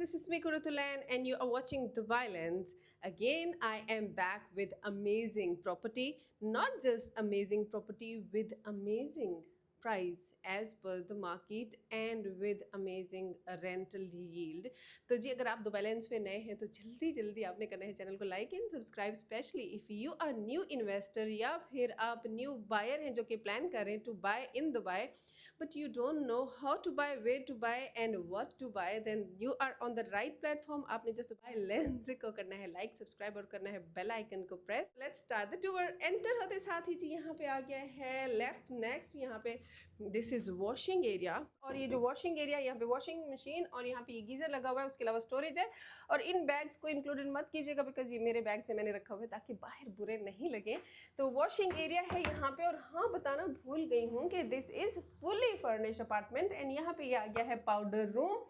this is me Kurutulan and you are watching Dubai Lens. Again, I am back with amazing property, not just amazing property with amazing price as per the market and with amazing rental yield. तो जी अगर आप Dubai lens पे नए हैं तो जल्दी जल्दी आपने करना है चैनल को like and subscribe, especially if you are new investor या फिर आप न्यू बायर हैं जो कि प्लान कर रहे हैं to buy in Dubai but you don't know how to buy, where to buy and what to buy, then you are on the right platform. आपने जस्ट दुबई लेंस को करना है लाइक, सब्सक्राइब और करना है बेल आइकन को press. Let's start the tour. Enter होते साथ ही जी यहाँ पे आ गया है लेफ्ट नेक्स्ट. यहाँ पे दिस इज वॉशिंग एरिया और ये जो वॉशिंग एरिया यहाँ पे वॉशिंग मशीन और यहाँ पे ये गीजर लगा हुआ है, उसके अलावा स्टोरेज है. और इन बैग्स को इंक्लूडेड मत कीजिएगा बिकॉज ये मेरे बैग से मैंने रखा हुआ है ताकि बाहर बुरे नहीं लगे. तो वॉशिंग एरिया है यहाँ पे. और हाँ, बताना भूल गई हूँ कि this is fully furnished apartment and यहाँ पे ये आ गया है powder room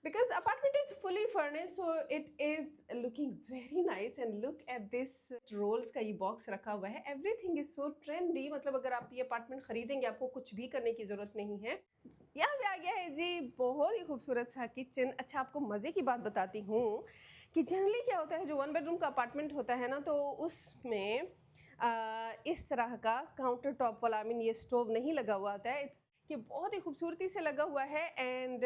because apartment is fully furnished, so it is looking very nice. And look at this rolls का ये बॉक्स रखा हुआ है. everything is so trendy. मतलब अगर आप ये अपार्टमेंट खरीदेंगे आपको कुछ भी करने की ज़रूरत नहीं है. यहाँ पे आ गया है जी बहुत ही खूबसूरत सा किचन. अच्छा, आपको मज़े की बात बताती हूँ कि जनरली क्या होता है, जो 1 बेडरूम का अपार्टमेंट होता है ना, तो उसमें इस तरह का काउंटर टॉप वाला ये स्टोव नहीं लगा हुआ होता है. इट्स कि बहुत ही खूबसूरती से लगा हुआ है. एंड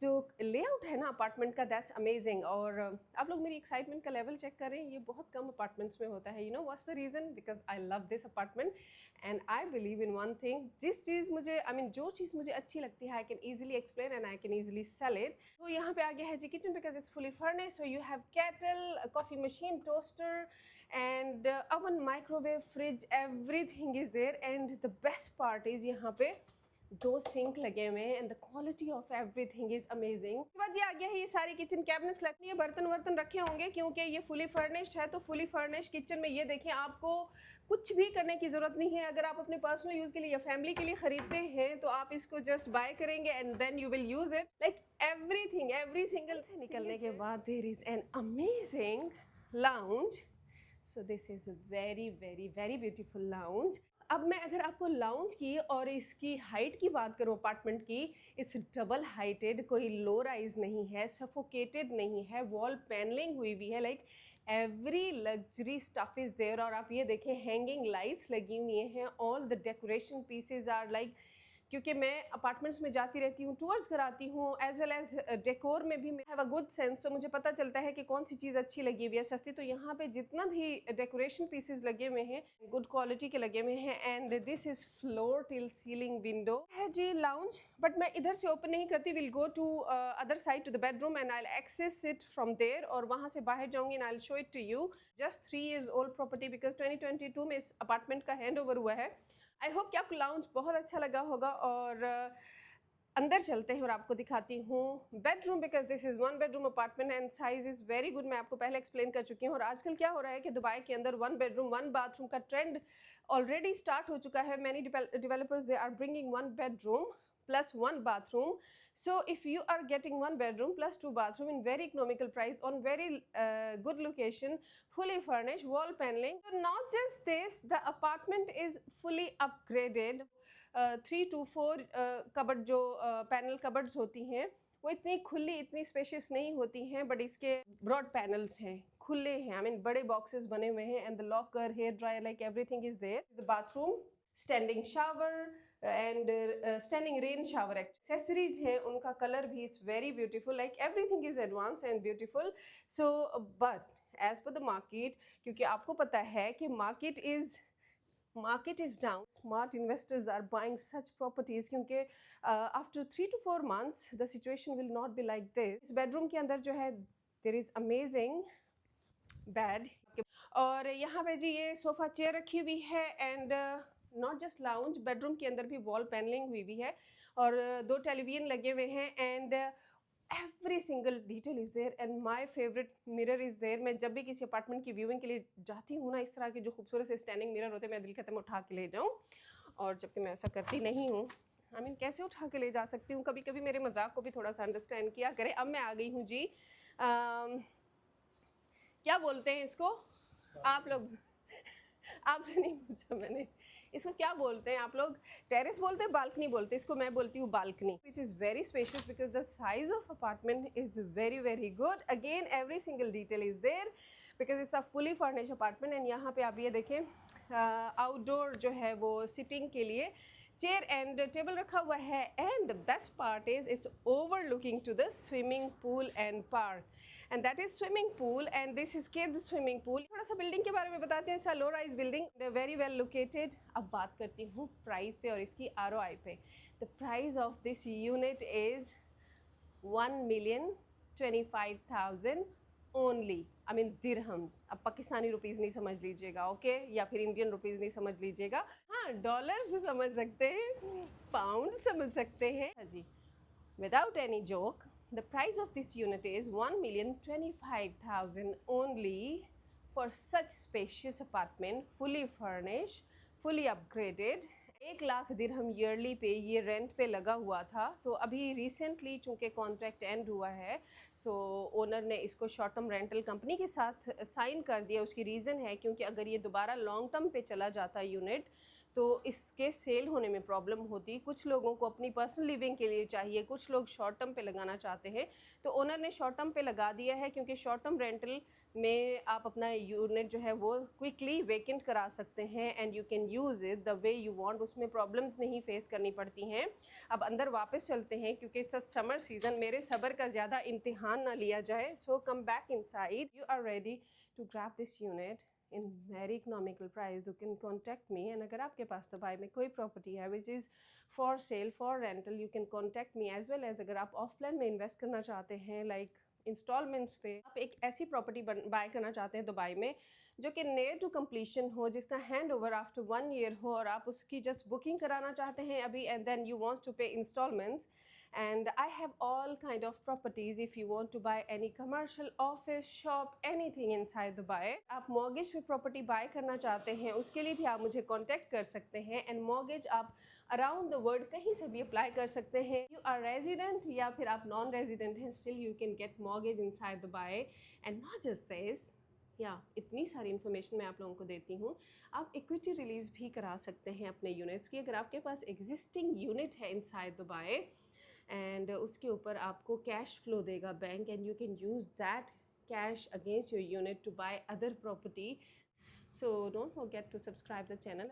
जो लेआउट है ना अपार्टमेंट का, दैट्स अमेजिंग. और आप लोग मेरी एक्साइटमेंट का लेवल चेक करें, ये बहुत कम अपार्टमेंट्स में होता है. You know what's the reason? Because I love this apartment and I believe in one thing. जिस चीज़ मुझे जो चीज़ मुझे अच्छी लगती है I can easily explain and I can easily sell it. तो यहाँ पे आ गया है जी kitchen because it's fully furnished. So you have kettle, coffee machine, toaster and oven, microwave, fridge, everything is there. And the best part is यहाँ पे 2 sink लगे हुए हैं and the quality of everything is amazing. उसके बाद ये आ गया है ये सारी किचन कैबिनेट्स लगती है. बर्तन वर्तन रखे होंगे क्योंकि ये फुली फर्निश्ड है. तो फुली फर्निश्ड किचन में ये देखें, आपको कुछ भी करने की ज़रूरत नहीं है. अगर आप अपने पर्सनल यूज़ के लिए या फैमिली के लिए ख़रीदते हैं तो आप इसको जस्ट बाय करेंगे and then you will use it. Like everything, every single से निकलने के बाद there is an amazing lounge. So this is very very very beautiful lounge. अब मैं अगर आपको लाउंज की और इसकी हाइट की बात करूँ अपार्टमेंट की, इट्स डबल हाइटेड, कोई लो राइज नहीं है, सफोकेटेड नहीं है, वॉल पैनलिंग हुई हुई है. Like every luxury stuff is there. और आप ये देखें हैंगिंग लाइट्स लगी हुई हैं. All the decoration pieces are like, क्योंकि मैं अपार्टमेंट्स में जाती रहती हूँ, टूर्स कराती हूँ, एज वेल एज डेकोर में भी हैव अ गुड सेंस. तो मुझे पता चलता है कि कौन सी चीज़ अच्छी लगी हुई है, सस्ती. तो यहाँ पे जितना भी डेकोरेशन पीसेस लगे हुए हैं गुड क्वालिटी के लगे हुए हैं. And this is floor till ceiling window है जी लाउंज. बट मैं इधर से ओपन नहीं करती. Will go to other side to the bedroom and I will access it from there. और वहाँ से बाहर जाऊँगी and I will show it to you. Just 3 years old property because 2022 में इस अपार्टमेंट का हैंड ओवर हुआ है. आई होप कि आपको लाउंज बहुत अच्छा लगा होगा. और अंदर चलते हैं और आपको दिखाती हूँ bedroom because this is 1 bedroom apartment and size is very good. मैं आपको पहले एक्सप्लेन कर चुकी हूँ. और आजकल क्या हो रहा है कि दुबई के अंदर 1 बेडरूम 1 बाथरूम का ट्रेंड ऑलरेडी स्टार्ट हो चुका है. Many developers they are bringing 1 bedroom plus 1 bathroom. So if you are getting 1 bedroom plus 2 bathroom in very economical price on very good location, fully furnished, wall paneling. So not just this, the apartment is fully upgraded. 3 to 4 cupboard जो panel cupboards होती हैं वो इतनी खुली, इतनी spacious नहीं होती हैं, बट इसके ब्रॉड पैनल्स हैं, खुले हैं. आई मीन बड़े बॉक्सेस बने हुए हैं. And the locker, hair dryer, like everything is there. The bathroom, standing shower and standing rain shower. Accessories हैं, उनका कलर भी it's very beautiful. Like everything is advance and beautiful. So but as per the market, क्योंकि आपको पता है कि market is down, smart investors are buying such properties क्योंकि after 3 to 4 months the situation will not be like this. इस bedroom के अंदर जो है there is amazing bed. और यहाँ पे जी ये सोफ़ा चेयर रखी हुई है. And not just lounge, bedroom के अंदर भी वॉल पैनलिंग हुई हुई है और 2 टेलीविजन लगे हुए हैं. And every single detail is there and my favourite mirror is there. मैं जब भी किसी अपार्टमेंट की व्यूइंग के लिए जाती हूँ ना, इस तरह के जो खूबसूरत से स्टैंडिंग मिरर होते हैं, मैं दिल कहता है मैं उठा के ले जाऊँ. और जबकि मैं ऐसा करती नहीं हूँ. आई मीन कैसे उठा के ले जा सकती हूँ? कभी कभी मेरे मजाक को भी थोड़ा सा अंडरस्टैंड किया करें. अब मैं आ गई हूँ जी क्या बोलते हैं इसको आप लोग आपसे नहीं पूछा मैंने. इसको क्या बोलते हैं आप लोग? टेरेस बोलते हैं, बालकनी बोलते हैं? इसको मैं बोलती हूँ balcony, which is very spacious because the size of apartment is very very good. Again every single detail is there because it's a fully furnished apartment. And यहाँ पे आप ये देखें आउटडोर जो है वो सिटिंग के लिए चेयर एंड टेबल रखा हुआ है. And the best part is it's overlooking to the swimming pool and park. And that is swimming pool and this is kids swimming pool. थोड़ा सा बिल्डिंग के बारे में बताते हैं. It's a low rise building, very well located. अब बात करती हूँ प्राइस पे और इसकी ROI पे. The price of this unit is 1,25,000 only. I mean dirhams. अब पाकिस्तानी रुपीज़ नहीं समझ लीजिएगा, ओके? या फिर इंडियन रुपीज़ नहीं समझ लीजिएगा. हाँ, डॉलर समझ सकते हैं, पाउंड समझ सकते हैं. हाँ जी, without any joke, the price of this unit is 1,25,000 only for such spacious apartment, fully furnished, fully upgraded. 1 lakh dirham yearly पे ये रेंट पे लगा हुआ था. तो अभी रिसेंटली चूँकि कॉन्ट्रैक्ट एंड हुआ है, सो ओनर ने इसको शॉर्ट टर्म रेंटल कंपनी के साथ साइन कर दिया. उसकी रीज़न है क्योंकि अगर ये दोबारा लॉन्ग टर्म पे चला जाता यूनिट तो इसके सेल होने में प्रॉब्लम होती. कुछ लोगों को अपनी पर्सनल लिविंग के लिए चाहिए, कुछ लोग शॉर्ट टर्म पे लगाना चाहते हैं. तो ओनर ने शॉर्ट टर्म पे लगा दिया है क्योंकि शॉर्ट टर्म रेंटल में आप अपना यूनिट जो है वो क्विकली वेकेंट करा सकते हैं and you can use it the way you want. उसमें प्रॉब्लम्स नहीं फेस करनी पड़ती हैं. अब अंदर वापस चलते हैं क्योंकि इट्स अ समर सीजन. मेरे सब्र का ज़्यादा इम्तिहान ना लिया जाए. So come back inside. You are ready to grab this unit in very economical price. You can contact me. And अगर आपके पास दुबई में कोई प्रॉपर्टी है which is for sale for rental, you can contact me. as well as अगर आप of plan में invest करना चाहते हैं लाइक इंस्टॉलमेंट्स पे, आप एक ऐसी प्रॉपर्टी बाय करना चाहते हैं दुबई में जो कि नियर टू कंप्लीशन हो, जिसका हैंड ओवर आफ्टर 1 year हो, और आप उसकी जस्ट बुकिंग कराना चाहते हैं अभी and then you want to pay instalments. And I have all kind of properties if you want to buy any commercial office shop anything inside Dubai. आप mortgage पे property buy करना चाहते हैं उसके लिए भी आप मुझे contact कर सकते हैं. and mortgage आप around the world कहीं से भी apply कर सकते हैं. you are resident या फिर आप non resident हैं, still you can get mortgage inside Dubai. and not just this, इतनी सारी इन्फॉर्मेशन मैं आप लोगों को देती हूँ. आप इक्विटी रिलीज़ भी करा सकते हैं अपने यूनिट्स की. अगर आपके पास एग्जिस्टिंग यूनिट है इनसाइड दुबई एंड उसके ऊपर आपको कैश फ्लो देगा bank, and you can use that cash against your unit to buy other property. So don't forget to subscribe the channel.